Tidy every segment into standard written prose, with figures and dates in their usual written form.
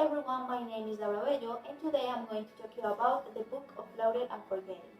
everyone, my name is Laura Bello and today I'm going to talk to you about the book of Laurel and Forgetting.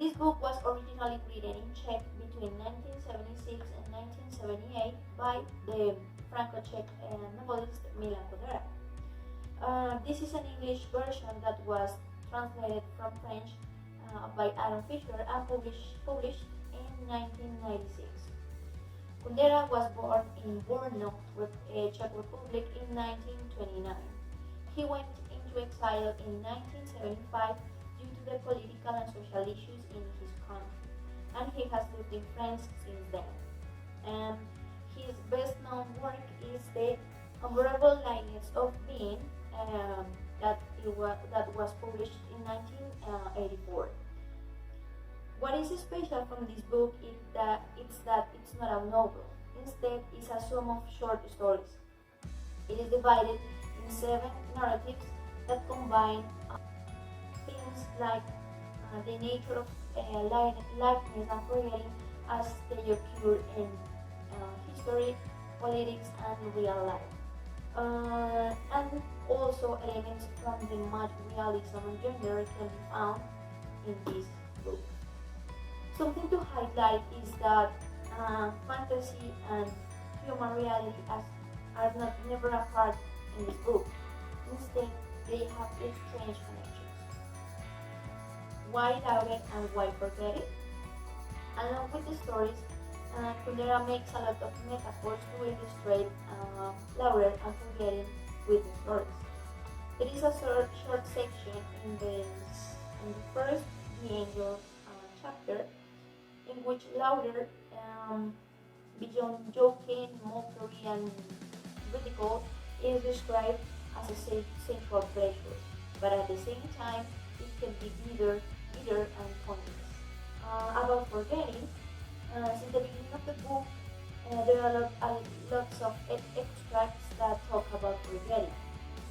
This book was originally written in Czech between 1976 and 1978 by the Franco-Czech novelist Milan Kundera. This is an English version that was translated from French by Aaron Fisher and published in 1996. Kundera was born in Brno, Czech Republic in 1929. He went into exile in 1975 due to the political and social issues in his country, and he has lived in France since then. His best-known work is The Unbearable Lightness of Being that was published in 1984. What is special from this book is that it's not a novel. Instead, it's a sum of short stories. It is divided in 7 narratives that combine themes like the nature of likeness and forgetting as they occur in history, politics, and real life. And also elements from the magic realism and gender can be found in this book. Something to highlight is that fantasy and human reality are never apart in this book. Instead, they have strange connections. Why Laurel and why Forgetting? Along with the stories, Kundera makes a lot of metaphors to illustrate Laurel and Forgetting with the stories. There is a short section in the first The Angel chapter in which Laurel, beyond joking, mockery, and ridicule, is described as a sensual pleasure, but at the same time, it can be bitter and pointless. About Forgetting, since the beginning of the book, there are lots of extracts that talk about forgetting,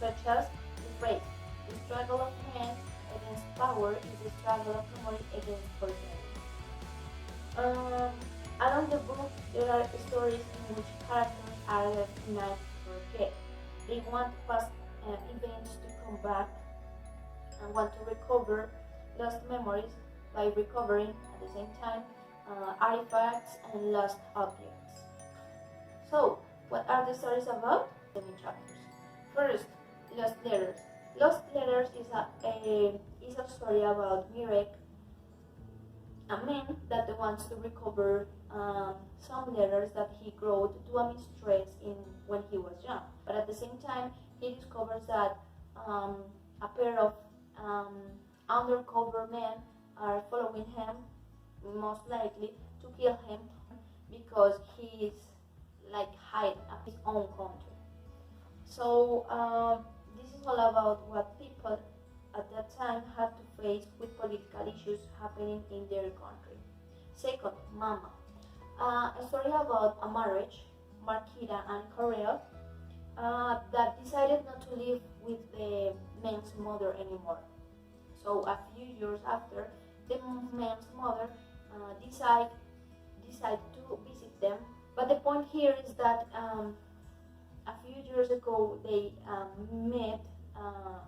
such as the phrase, "The struggle of man against power is the struggle of memory against forgetting." Along the book, there are stories in which characters are left denied to forget. They want past events to come back and want to recover lost memories by recovering, at the same time, artifacts and lost objects. So, what are the stories about? 7 chapters. First, Lost Letters. Lost Letters is a story about Mirek, a man that wants to recover some letters that he wrote to a mistress when he was young. But at the same time, he discovers that a pair of undercover men are following him, most likely to kill him because he is hiding at his own country. So this is all about what people at that time had to face with political issues happening in their country. Second, Mama. A story about a marriage, Marquita and Karel, that decided not to live with the man's mother anymore. So a few years after, the man's mother decide to visit them. But the point here is that a few years ago they met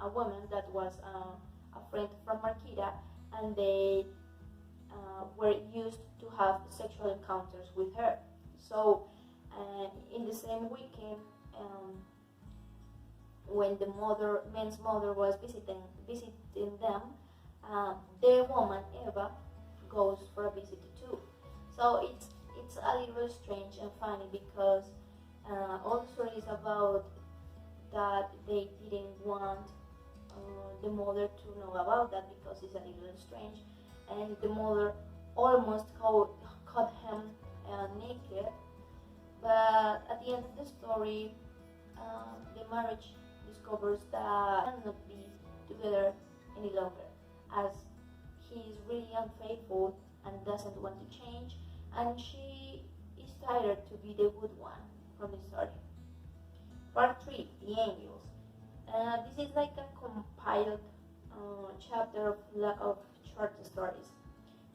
a woman that was a friend from Marquita, and they were used to have sexual encounters with her. So in the same weekend, when the man's mother was visiting them, the woman Eva goes for a visit too. So it's a little strange and funny because all the stories about that they didn't want the mother to know about that because it's a little strange, and the mother almost caught him naked. But at the end of the story, the marriage discovers that they cannot be together any longer, as he is really unfaithful and doesn't want to change, and she is tired to be the good one from the story. Part 3, The Angels. This is like a compiled chapter of short stories.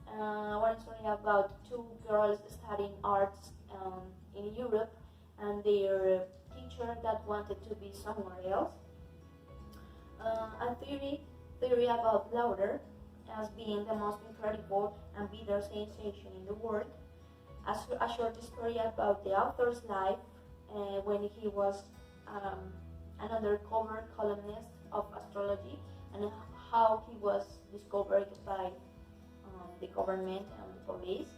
One story about 2 girls studying arts in Europe, and their teacher that wanted to be somewhere else, A theory about laughter as being the most incredible and bitter sensation in the world. A short story about the author's life when he was um, an undercover columnist of astrology, and how he was discovered by the government and the police,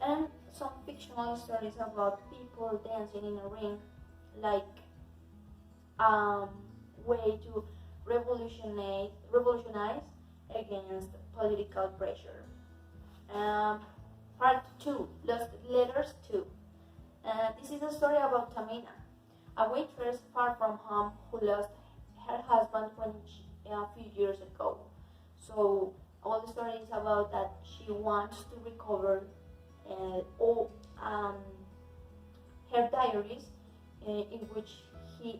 and some fictional stories about people dancing in a ring, like um, way to revolutionize against political pressure. Um, Part 2, Lost Letters 2. This is a story about Tamina, a waitress far from home who lost her husband a few years ago. So all the story is about that she wants to recover all her diaries, in which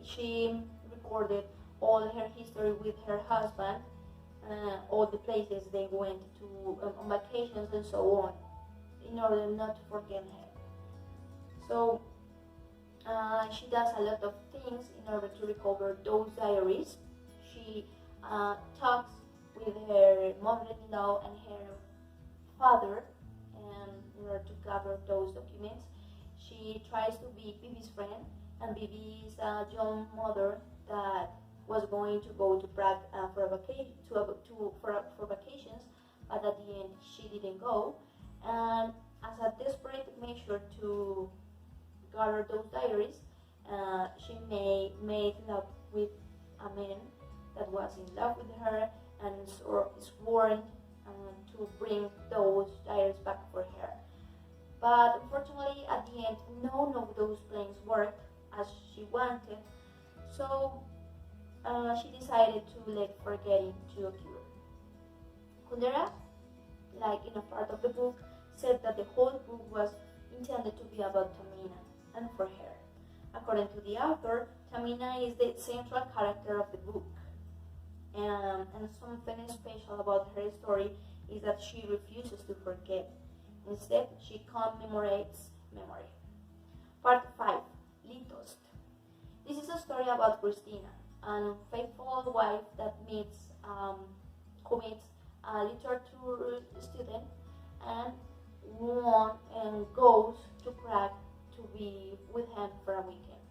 she recorded all her history with her husband, all the places they went to on vacations and so on, in order not to forget her. So she does a lot of things in order to recover those diaries. She talks with her mother-in-law and her father in order to gather those documents. She tries to be Bibi's friend, and Bibi is a young mother that was going to go to Prague for vacations, but at the end she didn't go. And as a desperate measure to gather those diaries, she made love with a man that was in love with her and sworn to bring those diaries back for her. But unfortunately, at the end, none of those plans worked as she wanted, so she decided to let forgetting to occur. Kundera, like in a part of the book, said that the whole book was intended to be about Tamina and for her. According to the author, Tamina is the central character of the book, and something special about her story is that she refuses to forget. Instead, she commemorates memory. Part 5, Litost. This is a story about Christina, an unfaithful wife that who meets a literature student and goes to Prague to be with him for a weekend.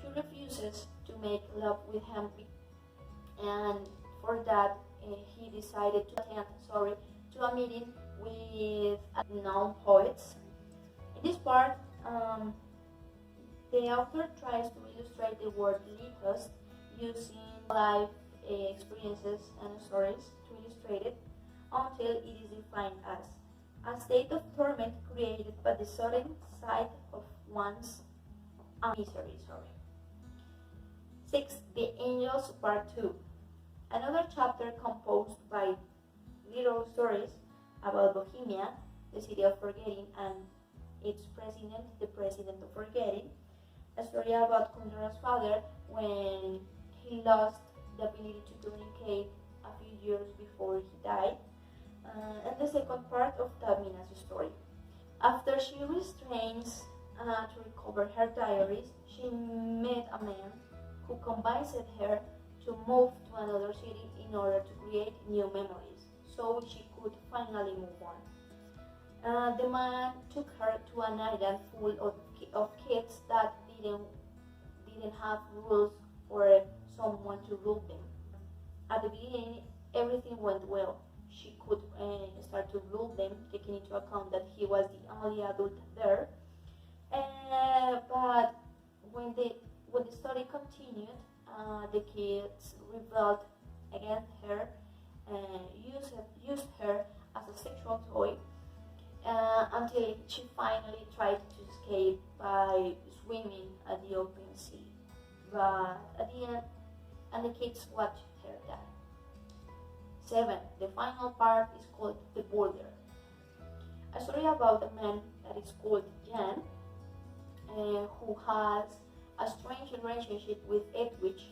She refuses to make love with him, and for that he decided to attend to a meeting with known poets. In this part, the author tries to illustrate the word litost using life experiences and stories to illustrate it, until it is defined as a state of torment created by the sudden sight of one's misery. 6. The Angels, Part 2. Another chapter composed by little stories about Bohemia, the city of forgetting, and its president, the president of forgetting. A story about Kundera's father when he lost the ability to communicate a few years before he died. And the second part of Tamina's story. After she restrains to recover her diaries, she met a man who convinced her to move to another city in order to create new memories, so she could finally move on. The man took her to an island full of kids that didn't have rules or someone to rule them. At the beginning, everything went well. She could start to rule them, taking into account that he was the only adult there. But when the story continued, the kids rebelled against her and used her as a sexual toy, until she finally tried to escape by swimming at the open sea. But at the end, and the kids watched her die. 7. The final part is called The Border. A story about a man that is called Jan, who has a strange relationship with Edwidge,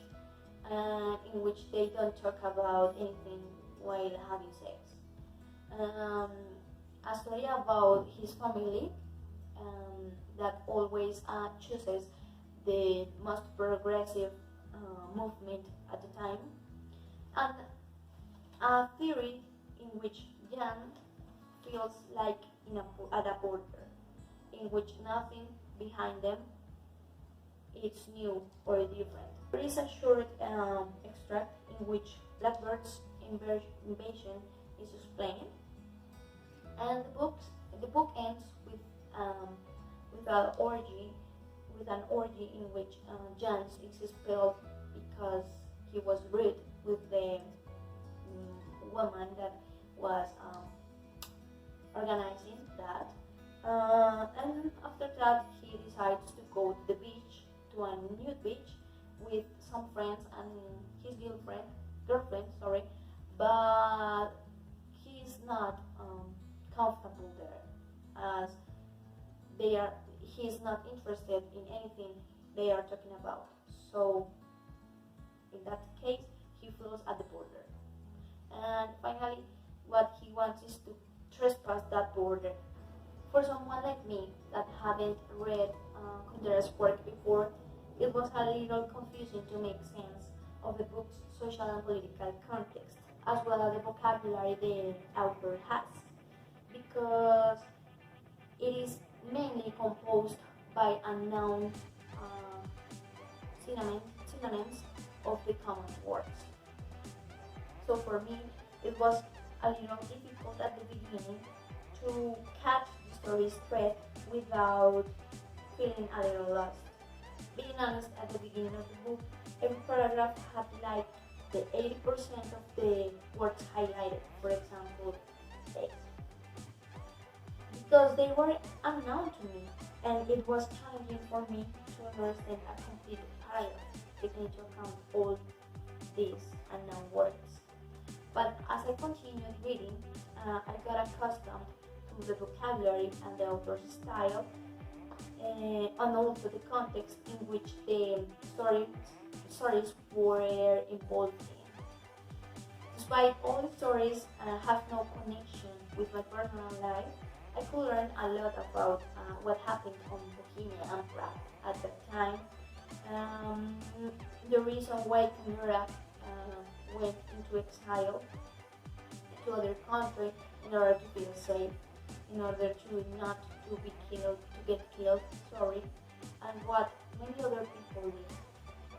in which they don't talk about anything while having sex. A story about his family that always chooses the most progressive movement at the time, and a theory in which Jan feels like at a border, in which nothing behind them is new or different. There is a short extract in which Blackbird's invasion is explained, and the book ends with an orgy in which Jans is expelled because he was rude with the woman that was organizing that. And after that, he decides to go to the beach, to a nude beach, with some friends and his girlfriend, but he's not comfortable there, as he's not interested in anything they are talking about. So in that case, he feels at the border, and finally what he wants is to trespass that border. For someone like me that hadn't read Kundera's work before, it was a little confusing to make sense of the book's social and political context, as well as the vocabulary the author has, because it is mainly composed by unknown synonyms of the common words. So for me, it was a little difficult at the beginning to catch the story's thread without feeling a little lost. Being honest, at the beginning of the book, every paragraph had like the 80% of the words highlighted, for example, X, because they were unknown to me, and it was challenging for me to understand a complete paragraph, taking into account all these unknown words. But as I continued reading, I got accustomed to the vocabulary and the author's style, and also the context in which the stories were involved in. Despite all the stories have no connection with my personal life, I could learn a lot about what happened on Bohemia and Prague at that time, the reason why Kundera went into exile to other country in order to feel safe, in order to not to get killed, and what many other people did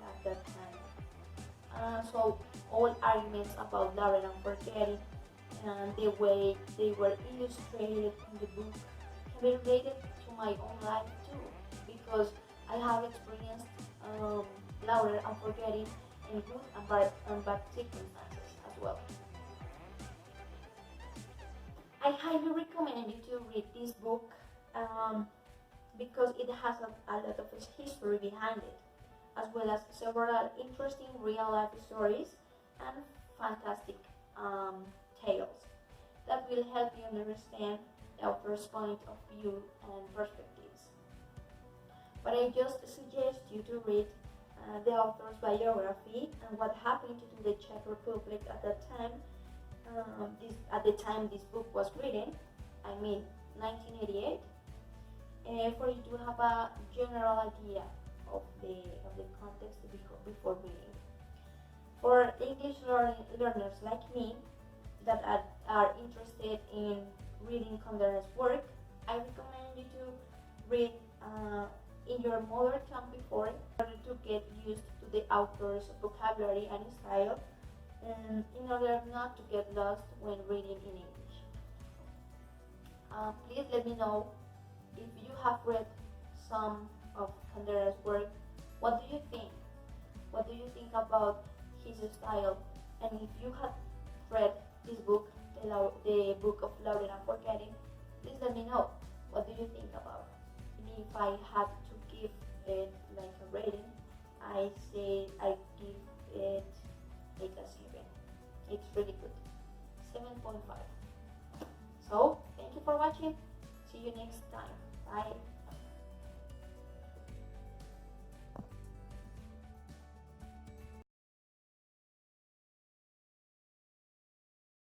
at that time. So all arguments about loving and forgetting and the way they were illustrated in the book can be related to my own life too, because I have experienced loving and forgetting in good and bad circumstances as well. I highly recommend you to read this book because it has a lot of history behind it, as well as several interesting real-life stories and fantastic tales that will help you understand the author's point of view and perspectives. But I just suggest you to read the author's biography and what happened to the Czech Republic at that time. At the time this book was written, I mean 1988, for you to have a general idea of the context before reading. For English learners like me that are interested in reading Kundera's work, I recommend you to read in your mother tongue before, in order to get used to the author's vocabulary and style, and in order not to get lost when reading in English. Please let me know if you have read some of Kundera's work. What do you think? What do you think about his style? And if you have read this book, the Book of Loving and Forgetting, please let me know. What do you think about it? And if I had to give it like a rating, I give it like a 7. It's really good. 7.5. So, thank you for watching. See you next time. Bye.